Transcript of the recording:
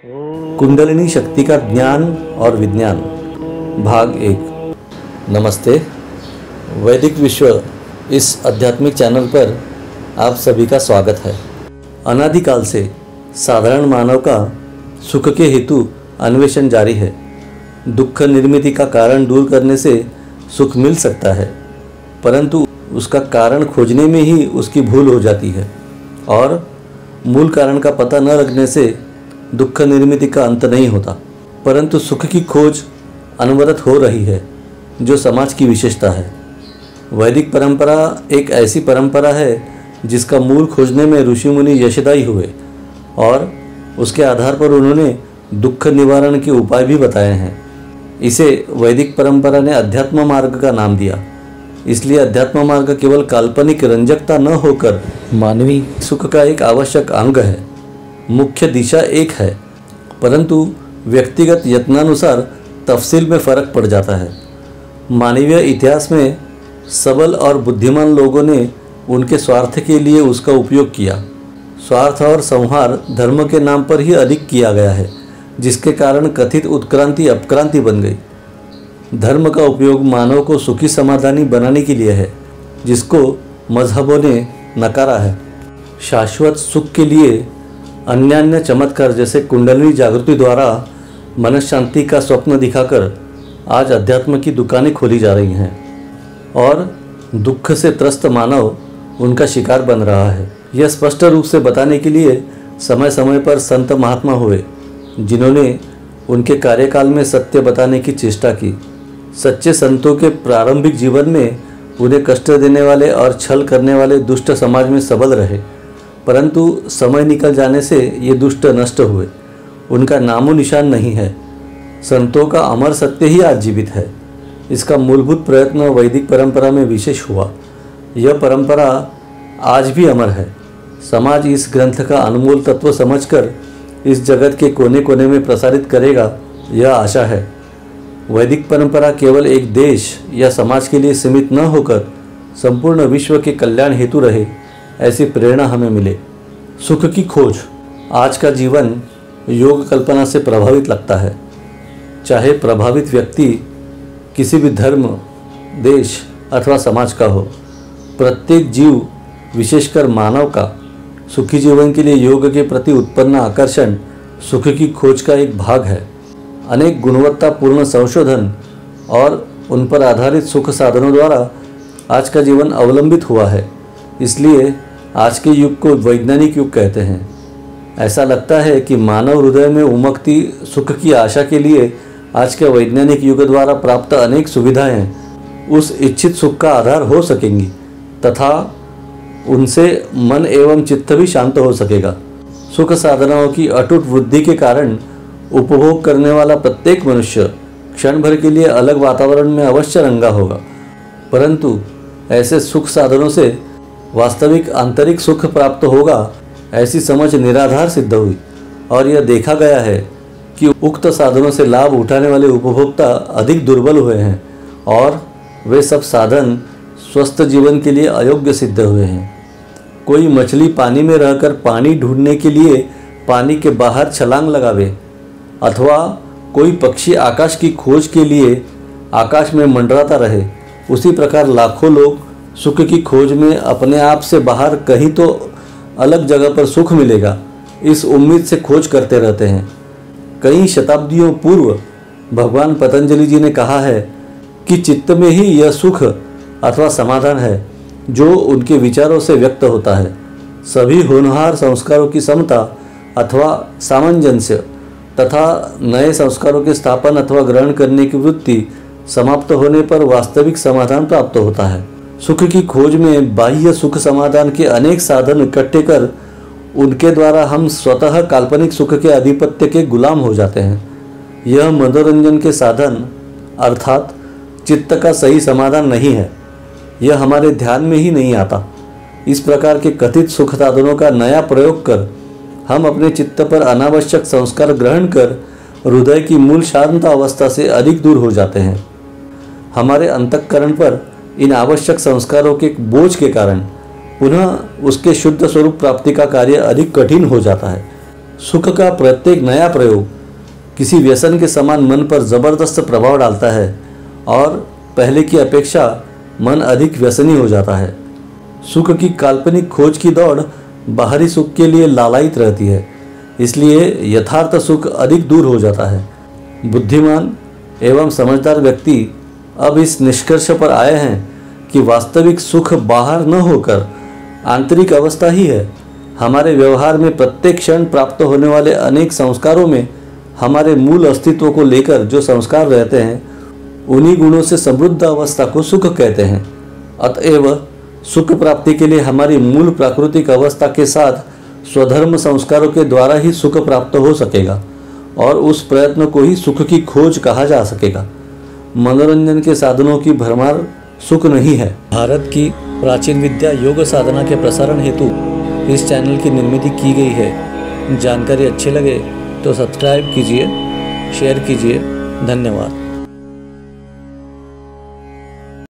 कुंडलिनी शक्ति का ज्ञान और विज्ञान भाग 1। नमस्ते। वैदिक विश्व इस आध्यात्मिक चैनल पर आप सभी का स्वागत है। अनादिकाल से साधारण मानव का सुख के हेतु अन्वेषण जारी है। दुख निर्मिति का कारण दूर करने से सुख मिल सकता है, परंतु उसका कारण खोजने में ही उसकी भूल हो जाती है और मूल कारण का पता न लगने से दुख निर्मिति का अंत नहीं होता। परंतु सुख की खोज अनवरत हो रही है, जो समाज की विशेषता है। वैदिक परंपरा एक ऐसी परंपरा है जिसका मूल खोजने में ऋषि मुनि यशदायी हुए और उसके आधार पर उन्होंने दुख निवारण के उपाय भी बताए हैं। इसे वैदिक परंपरा ने अध्यात्म मार्ग का नाम दिया। इसलिए अध्यात्म मार्ग केवल काल्पनिक रंजकता न होकर मानवीय सुख का एक आवश्यक अंग है। मुख्य दिशा एक है, परंतु व्यक्तिगत यत्नानुसार तफसील में फ़र्क पड़ जाता है। मानवीय इतिहास में सबल और बुद्धिमान लोगों ने उनके स्वार्थ के लिए उसका उपयोग किया। स्वार्थ और संहार धर्म के नाम पर ही अधिक किया गया है, जिसके कारण कथित उत्क्रांति अपक्रांति बन गई। धर्म का उपयोग मानव को सुखी समाधानी बनाने के लिए है, जिसको मजहबों ने नकारा है। शाश्वत सुख के लिए अन्यान्य चमत्कार जैसे कुंडलिनी जागृति द्वारा मनशांति का स्वप्न दिखाकर आज अध्यात्म की दुकानें खोली जा रही हैं और दुख से त्रस्त मानव उनका शिकार बन रहा है। यह स्पष्ट रूप से बताने के लिए समय समय पर संत महात्मा हुए, जिन्होंने उनके कार्यकाल में सत्य बताने की चेष्टा की। सच्चे संतों के प्रारंभिक जीवन में उन्हें कष्ट देने वाले और छल करने वाले दुष्ट समाज में सबल रहे, परंतु समय निकल जाने से ये दुष्ट नष्ट हुए। उनका नामो निशान नहीं है। संतों का अमर सत्य ही आज जीवित है। इसका मूलभूत प्रयत्न वैदिक परंपरा में विशेष हुआ। यह परंपरा आज भी अमर है। समाज इस ग्रंथ का अनमोल तत्व समझकर इस जगत के कोने कोने में प्रसारित करेगा, यह आशा है। वैदिक परंपरा केवल एक देश या समाज के लिए सीमित न होकर संपूर्ण विश्व के कल्याण हेतु रहे, ऐसी प्रेरणा हमें मिले। सुख की खोज। आज का जीवन योग कल्पना से प्रभावित लगता है। चाहे प्रभावित व्यक्ति किसी भी धर्म, देश अथवा समाज का हो, प्रत्येक जीव, विशेषकर मानव का सुखी जीवन के लिए योग के प्रति उत्पन्न आकर्षण सुख की खोज का एक भाग है। अनेक गुणवत्तापूर्ण संशोधन और उन पर आधारित सुख साधनों द्वारा आज का जीवन अवलंबित हुआ है। इसलिए आज के युग को वैज्ञानिक युग कहते हैं। ऐसा लगता है कि मानव हृदय में उमकती सुख की आशा के लिए आज के वैज्ञानिक युग द्वारा प्राप्त अनेक सुविधाएं उस इच्छित सुख का आधार हो सकेंगी तथा उनसे मन एवं चित्त भी शांत हो सकेगा। सुख साधनाओं की अटूट वृद्धि के कारण उपभोग करने वाला प्रत्येक मनुष्य क्षण भर के लिए अलग वातावरण में अवश्य रंगा होगा, परंतु ऐसे सुख साधनों से वास्तविक आंतरिक सुख प्राप्त होगा, ऐसी समझ निराधार सिद्ध हुई और यह देखा गया है कि उक्त साधनों से लाभ उठाने वाले उपभोक्ता अधिक दुर्बल हुए हैं और वे सब साधन स्वस्थ जीवन के लिए अयोग्य सिद्ध हुए हैं। कोई मछली पानी में रहकर पानी ढूंढने के लिए पानी के बाहर छलांग लगावे अथवा कोई पक्षी आकाश की खोज के लिए आकाश में मंडराता रहे, उसी प्रकार लाखों लोग सुख की खोज में अपने आप से बाहर कहीं तो अलग जगह पर सुख मिलेगा, इस उम्मीद से खोज करते रहते हैं। कई शताब्दियों पूर्व भगवान पतंजलि जी ने कहा है कि चित्त में ही यह सुख अथवा समाधान है जो उनके विचारों से व्यक्त होता है। सभी होनहार संस्कारों की समता अथवा सामंजस्य तथा नए संस्कारों के स्थापन अथवा ग्रहण करने की वृत्ति समाप्त होने पर वास्तविक समाधान प्राप्त होता है। सुख की खोज में बाह्य सुख समाधान के अनेक साधन इकट्ठे कर उनके द्वारा हम स्वतः काल्पनिक सुख के आधिपत्य के गुलाम हो जाते हैं। यह मनोरंजन के साधन अर्थात चित्त का सही समाधान नहीं है। यह हमारे ध्यान में ही नहीं आता। इस प्रकार के कथित सुख साधनों का नया प्रयोग कर हम अपने चित्त पर अनावश्यक संस्कार ग्रहण कर हृदय की मूल शांत अवस्था से अधिक दूर हो जाते हैं। हमारे अंतःकरण पर इन आवश्यक संस्कारों के बोझ के कारण पुनः उसके शुद्ध स्वरूप प्राप्ति का कार्य अधिक कठिन हो जाता है। सुख का प्रत्येक नया प्रयोग किसी व्यसन के समान मन पर जबरदस्त प्रभाव डालता है और पहले की अपेक्षा मन अधिक व्यसनी हो जाता है। सुख की काल्पनिक खोज की दौड़ बाहरी सुख के लिए लालायित रहती है, इसलिए यथार्थ सुख अधिक दूर हो जाता है। बुद्धिमान एवं समझदार व्यक्ति अब इस निष्कर्ष पर आए हैं कि वास्तविक सुख बाहर न होकर आंतरिक अवस्था ही है। हमारे व्यवहार में प्रत्येक क्षण प्राप्त होने वाले अनेक संस्कारों में हमारे मूल अस्तित्व को लेकर जो संस्कार रहते हैं, उन्हीं गुणों से समृद्ध अवस्था को सुख कहते हैं। अतएव सुख प्राप्ति के लिए हमारी मूल प्राकृतिक अवस्था के साथ स्वधर्म संस्कारों के द्वारा ही सुख प्राप्त हो सकेगा और उस प्रयत्न को ही सुख की खोज कहा जा सकेगा। मनोरंजन के साधनों की भरमार सुख नहीं है। भारत की प्राचीन विद्या योग साधना के प्रसारण हेतु इस चैनल की निर्मित की गई है। जानकारी अच्छी लगे तो सब्सक्राइब कीजिए, शेयर कीजिए। धन्यवाद।